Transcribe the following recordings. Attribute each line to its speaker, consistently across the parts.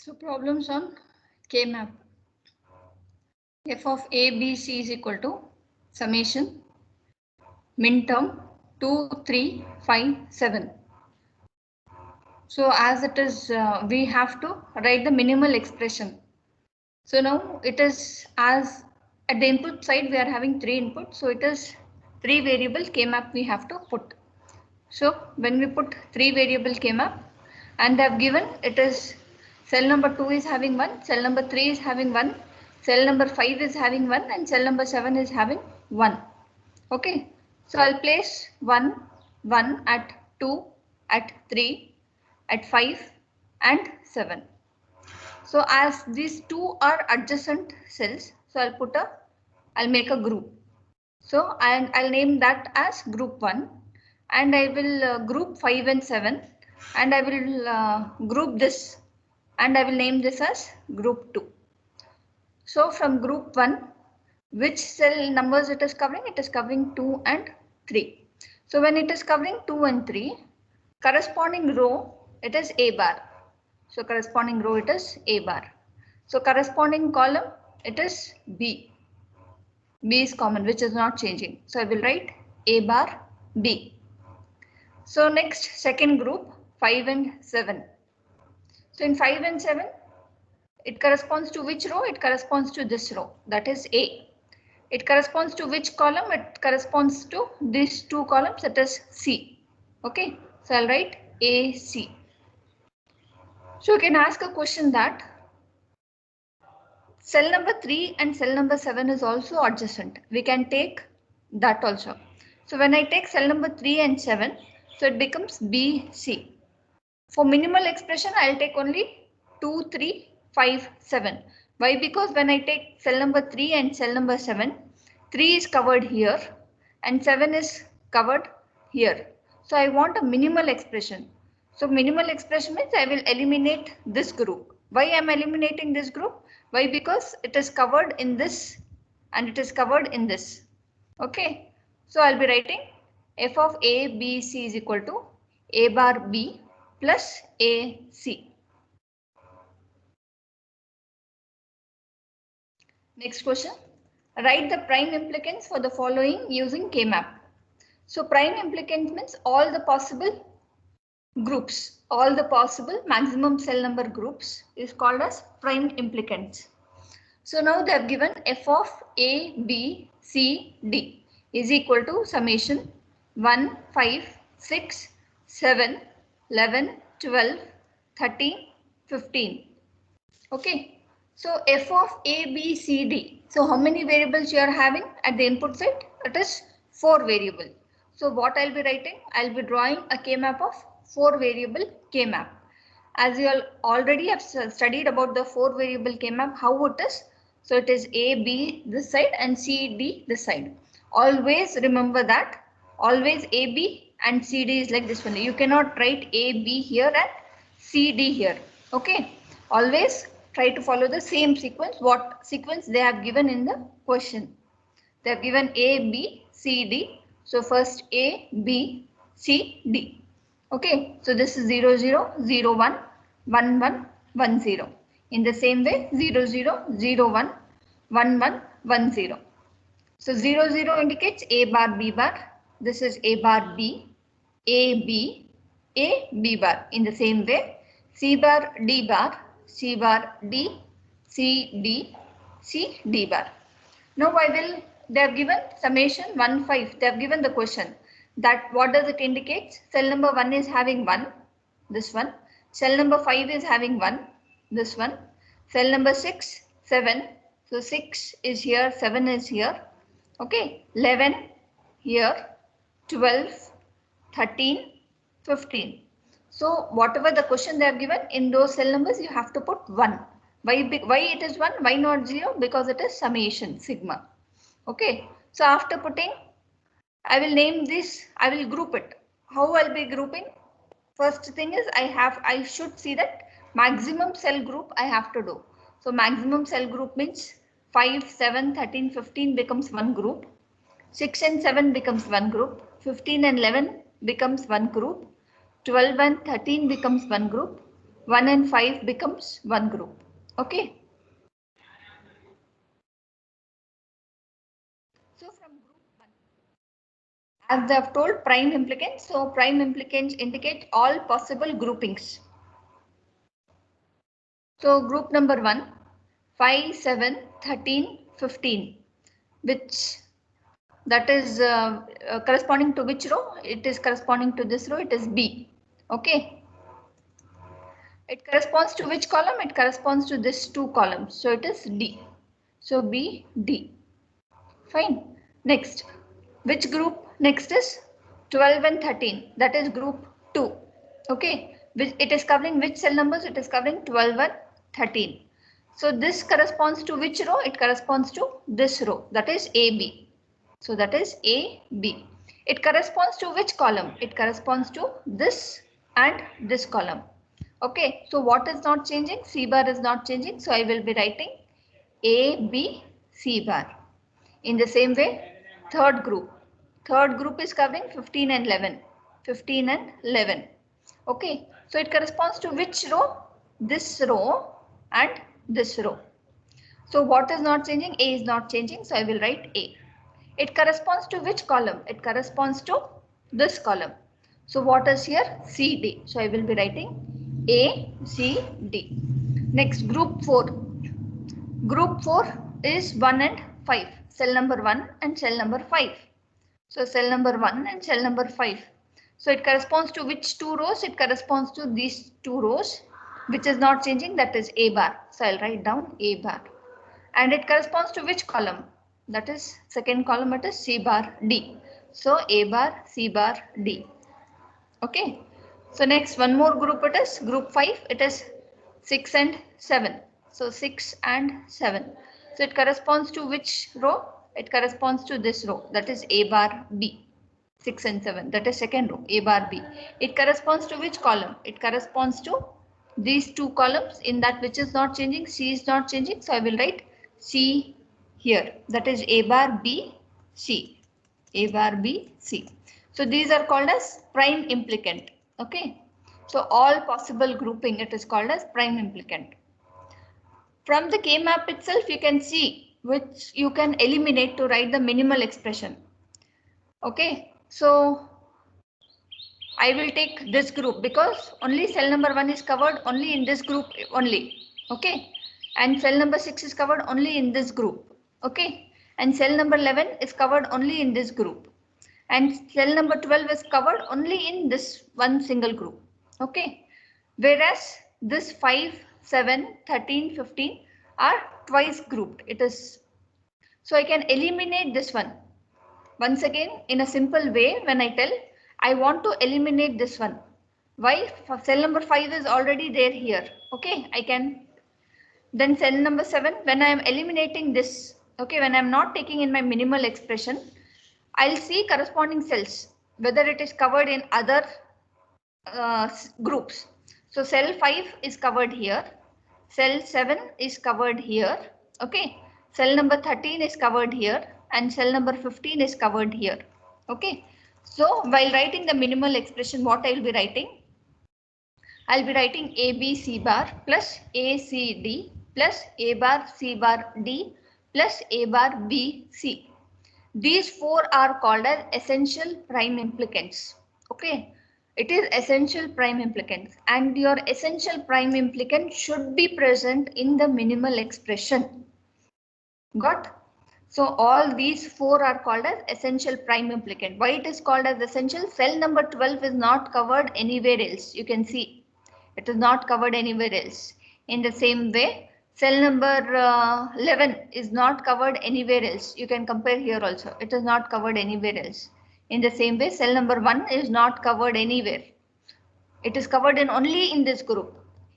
Speaker 1: So problems on K-map. F of A, B, C is equal to summation min term 2, 3, 5, 7. So as it is, we have to write the minimal expression. So now it is as at the input side we are having 3 inputs. So it is 3 variable K-map we have to put. So when we put 3 variable K-map and they have given it is cell number 2 is having 1, cell number 3 is having 1, cell number 5 is having 1 and cell number 7 is having 1. Okay. So I'll place 1, 1 at 2, at 3, at 5 and 7. So as these two are adjacent cells, so I'll make a group. So I'll name that as group 1 and I will group 5 and 7 and I will group this and I will name this as group 2. So from group 1, which cell numbers it is covering? It is covering 2 and 3. So when it is covering 2 and 3, corresponding row it is A bar. So corresponding row it is A bar. So corresponding column it is B. B is common, which is not changing. So I will write A bar B. So next second group 5 and 7. So in 5 and 7 it corresponds to which row? It corresponds to this row, that is A. It corresponds to which column? It corresponds to these two columns, that is C. Okay, so I'll write AC. So you can ask a question that cell number 3 and cell number 7 is also adjacent. We can take that also. So when I take cell number 3 and 7, so it becomes BC. For minimal expression, I'll take only 2, 3, 5, 7. Why? Because when I take cell number 3 and cell number 7, 3 is covered here and 7 is covered here. So I want a minimal expression. So minimal expression means I will eliminate this group. Why I am eliminating this group? Why? Because it is covered in this and it is covered in this. Okay. So I'll be writing f of A, B, C is equal to A bar B plus AC. Next question. Write the prime implicants for the following using K-map. So prime implicants means all the possible groups, all the possible maximum cell number groups is called as prime implicants. So now they have given f of A, B, C, D is equal to summation 1, 5, 6, 7, 11, 12, 13, 15. Okay. So f of A, B, C, D. So how many variables you are having at the input side? It is 4 variable. So what I'll be writing? I'll be drawing a K-map of 4 variable K-map. As you all already have studied about the 4 variable K-map, how it is. So it is A, B this side and C, D this side. Always remember that. Always A, B and C, D is like this one. You cannot write A, B here and C, D here. Okay. Always try to follow the same sequence. What sequence they have given in the question. They have given A, B, C, D. So first A, B, C, D. Okay, so this is 0, 0, 0, 1, 1, 1, 1, 0. In the same way, 0, 0, 0, 1, 1, 1, 1, 0. So 0, 0 indicates A bar, B bar. This is A bar, B, A, B, A, B bar. In the same way, C bar, D bar, C bar, D, C, D, C, D bar. Now they have given summation 1, 5. They have given the question that what does it indicate? Cell number 1 is having 1, this one. Cell number 5 is having 1, this one. Cell number 6, 7. So 6 is here, 7 is here. Okay, 11 here, 12, 13, 15. So whatever the question they have given in those cell numbers, you have to put 1. Why it is 1? Why not 0? Because it is summation, sigma. Okay. So after putting, I will name this, I will group it. How I'll be grouping? First thing is I should see that maximum cell group I have to do. So maximum cell group means 5, 7, 13, 15 becomes one group. 6 and 7 becomes one group. 15 and 11 becomes one group. 12 and 13 becomes one group. 1 and 5 becomes one group. Okay. So from group 1, as they have told prime implicants, so prime implicants indicate all possible groupings. So group number 1, 5, 7, 13, 15, which that is corresponding to which row? It is corresponding to this row, it is B. Okay. It corresponds to which column? It corresponds to this two columns. So it is D. So B, D. Fine. Next, which group? Next is 12 and 13. That is group 2. Okay. It is covering which cell numbers? It is covering 12 and 13. So this corresponds to which row? It corresponds to this row. That is AB. So that is AB. It corresponds to which column? It corresponds to this and this column. Okay. So what is not changing? C bar is not changing. So I will be writing A, B, C bar. In the same way, third group is covering 15 and 11. 15 and 11. Okay. So it corresponds to which row? This row and this row. So what is not changing? A is not changing. So I will write A. It corresponds to which column? It corresponds to this column. So what is here? C, D. So I will be writing A, C, D. Next, group 4. Group 4 is 1 and 5. Cell number 1 and cell number 5. So cell number 1 and cell number 5. So it corresponds to which two rows? It corresponds to these two rows, which is not changing. That is A bar. So I'll write down A bar. And it corresponds to which column? That is second column, it is C bar D. So A bar, C bar, D. Okay. So next one more group, it is group 5. It is 6 and 7. So 6 and 7. So it corresponds to which row? It corresponds to this row. That is A bar B. 6 and 7. That is second row. A bar B. It corresponds to which column? It corresponds to these two columns. In that which is not changing, C is not changing. So I will write C here. That is A bar B C. A bar B C. So these are called as prime implicant. Okay. So all possible grouping, it is called as prime implicant. From the K-map itself, you can see which you can eliminate to write the minimal expression. Okay. So I will take this group because only cell number 1 is covered only in this group only. Okay. And cell number 6 is covered only in this group. Okay. And cell number 11 is covered only in this group. And cell number 12 is covered only in this one single group. Okay. Whereas this 5, 7, 13, 15 are twice grouped. It is. So I can eliminate this one. Once again, in a simple way, when I tell I want to eliminate this one. Why? Cell number 5 is already there here. Okay. I can. Then cell number 7, when I am eliminating this. Okay. When I am not taking in my minimal expression, I'll see corresponding cells, whether it is covered in other groups. So cell 5 is covered here. Cell 7 is covered here. Okay. Cell number 13 is covered here. And cell number 15 is covered here. Okay. So while writing the minimal expression, what I will be writing? I'll be writing A, B, C bar plus A, C, D plus A bar, C bar, D plus A bar, B, C. These four are called as essential prime implicants. Okay. It is essential prime implicants, and your essential prime implicant should be present in the minimal expression. Got? So all these four are called as essential prime implicant. Why it is called as essential? Cell number 12 is not covered anywhere else. You can see it is not covered anywhere else. In the same way, cell number 11 is not covered anywhere else. You can compare here also. It is not covered anywhere else. In the same way, cell number 1 is not covered anywhere. It is covered in only in this group.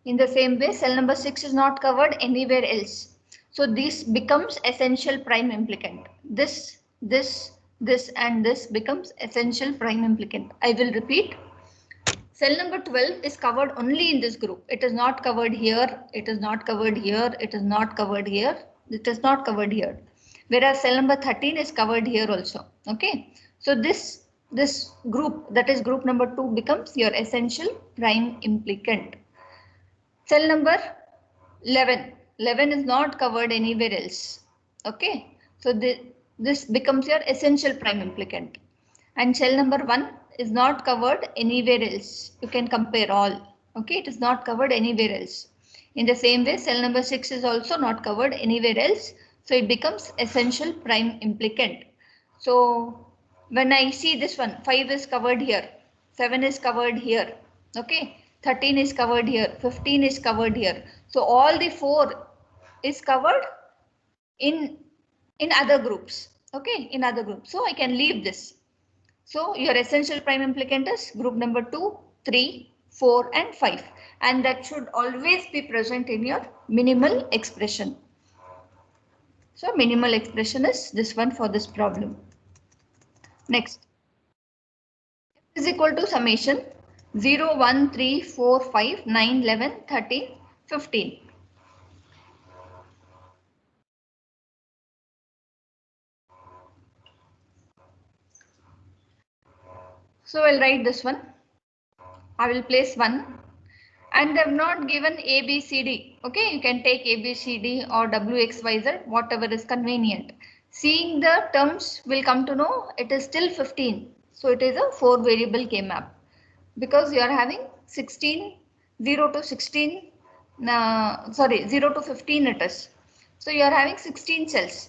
Speaker 1: In the same way, cell number 6 is not covered anywhere else. So this becomes essential prime implicant. This and this becomes essential prime implicant. I will repeat. Cell number 12 is covered only in this group. It is not covered here. It is not covered here. It is not covered here. It is not covered here. Whereas cell number 13 is covered here also. Okay. So this group, that is group number 2, becomes your essential prime implicant. Cell number 11. 11 is not covered anywhere else. Okay, so this becomes your essential prime implicant. And cell number 1 is not covered anywhere else. You can compare all. Okay, it is not covered anywhere else. In the same way, cell number 6 is also not covered anywhere else. So it becomes essential prime implicant. So when I see this one, 5 is covered here, 7 is covered here. Okay, 13 is covered here, 15 is covered here. So all the 4 is covered in other groups. Okay, in other groups. So I can leave this. So your essential prime implicant is group number 2, 3, 4 and 5, and that should always be present in your minimal expression. So minimal expression is this one for this problem. Next, is equal to summation 0, 1, 3, 4, 5, 9, 11, 13, 15. So I'll write this one. I will place 1. And they have not given A, B, C, D. Okay, you can take A, B, C, D or W, X, Y, Z, whatever is convenient. Seeing the terms, will come to know it is still 15. So it is a 4 variable K-map. Because you are having 16, 0 to 16, 0 to 15 it is. So you are having 16 cells.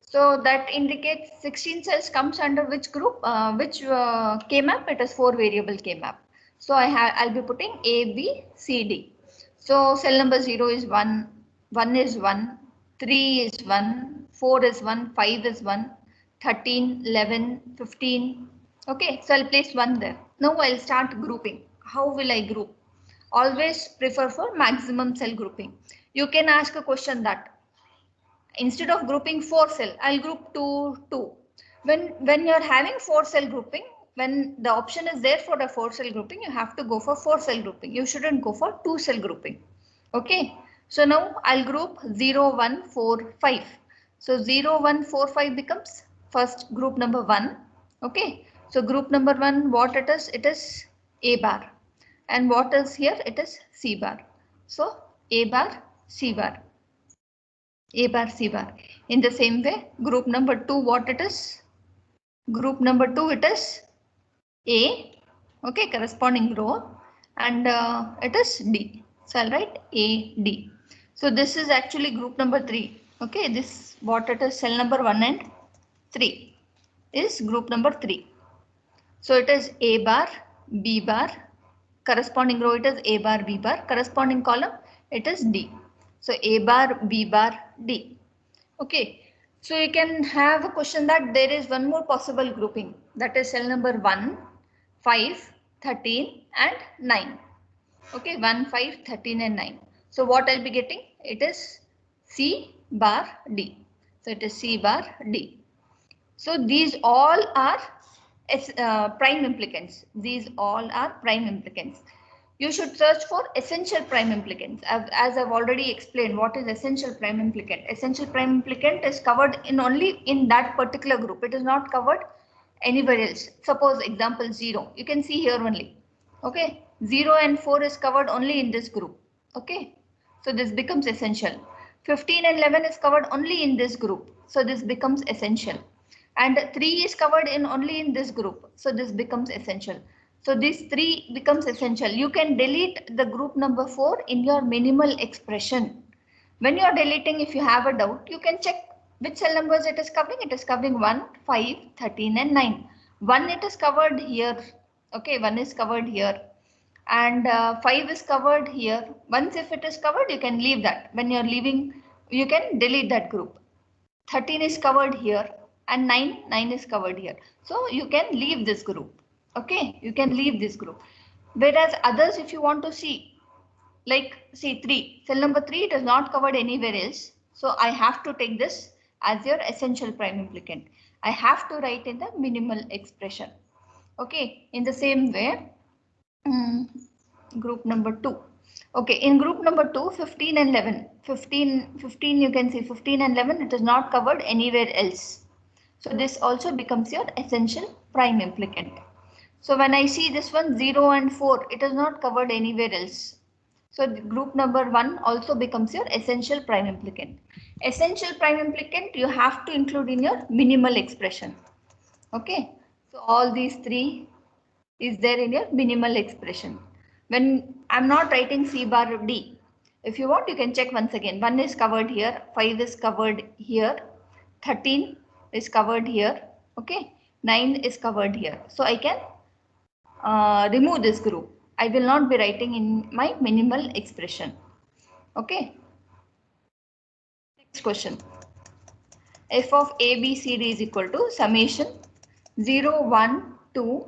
Speaker 1: So that indicates 16 cells comes under which group, which K-map? It is 4 variable K-map. So I'll be putting A, B, C, D. So cell number 0 is 1, 1 is 1, 3 is 1, 4 is 1, 5 is 1, 13, 11, 15. Okay, so I'll place 1 there. Now I'll start grouping. How will I group? Always prefer for maximum cell grouping. You can ask a question that instead of grouping 4 cell, I'll group 2, 2. When you're having 4 cell grouping, when the option is there for the 4 cell grouping, you have to go for 4 cell grouping. You shouldn't go for 2 cell grouping. Okay. So now I'll group 0, 1, 4, 5. So 0, 1, 4, 5 becomes first group number 1. Okay. So group number 1, what it is? It is A bar. And what is here? It is C bar. So A bar, C bar. A bar, C bar. In the same way, group number 2, what it is? Group number 2, it is A, okay, corresponding row, and it is D. So I'll write A, D. So this is actually group number 3. Okay, this what it is, cell number 1 and 3 is group number 3. So it is A bar, B bar, corresponding row it is A bar, B bar, corresponding column it is D. So A bar, B bar, D. Okay, so you can have a question that there is one more possible grouping, that is cell number 1, 5, 13 and 9. Okay, 1, 5, 13 and 9. So what I'll be getting? It is C bar D. So it is C bar D. So these all are prime implicants. These all are prime implicants. You should search for essential prime implicants. As I've already explained, what is essential prime implicant? Essential prime implicant is covered in only in that particular group. It is not covered anywhere else. Suppose example 0. You can see here only. Okay, 0 and 4 is covered only in this group. Okay, so this becomes essential. 15 and 11 is covered only in this group. So this becomes essential. And 3 is covered in only in this group. So this becomes essential. So this 3 becomes essential. You can delete the group number 4 in your minimal expression. When you are deleting, if you have a doubt, you can check which cell numbers it is covering. It is covering 1, 5, 13 and 9. 1 it is covered here. Okay, 1 is covered here. And 5 is covered here. Once if it is covered, you can leave that. When you are leaving, you can delete that group. 13 is covered here and 9 is covered here. So you can leave this group. Okay, you can leave this group. Whereas others, if you want to see, like see 3, cell number 3, it is not covered anywhere else. So I have to take this as your essential prime implicant. I have to write in the minimal expression. Okay, in the same way, group number 2. Okay, in group number 2, 15 and 11. 15 you can see 15 and 11, it is not covered anywhere else. So this also becomes your essential prime implicant. So when I see this one 0 and 4, it is not covered anywhere else. So the group number 1 also becomes your essential prime implicant. Essential prime implicant you have to include in your minimal expression. Okay, so all these 3 is there in your minimal expression. When I'm not writing C bar D, if you want you can check once again. 1 is covered here, 5 is covered here, 13 is covered here, okay, 9 is covered here. So I can remove this group. I will not be writing in my minimal expression. Okay. Next question. F of A, B, C, D is equal to summation 0, 1, 2,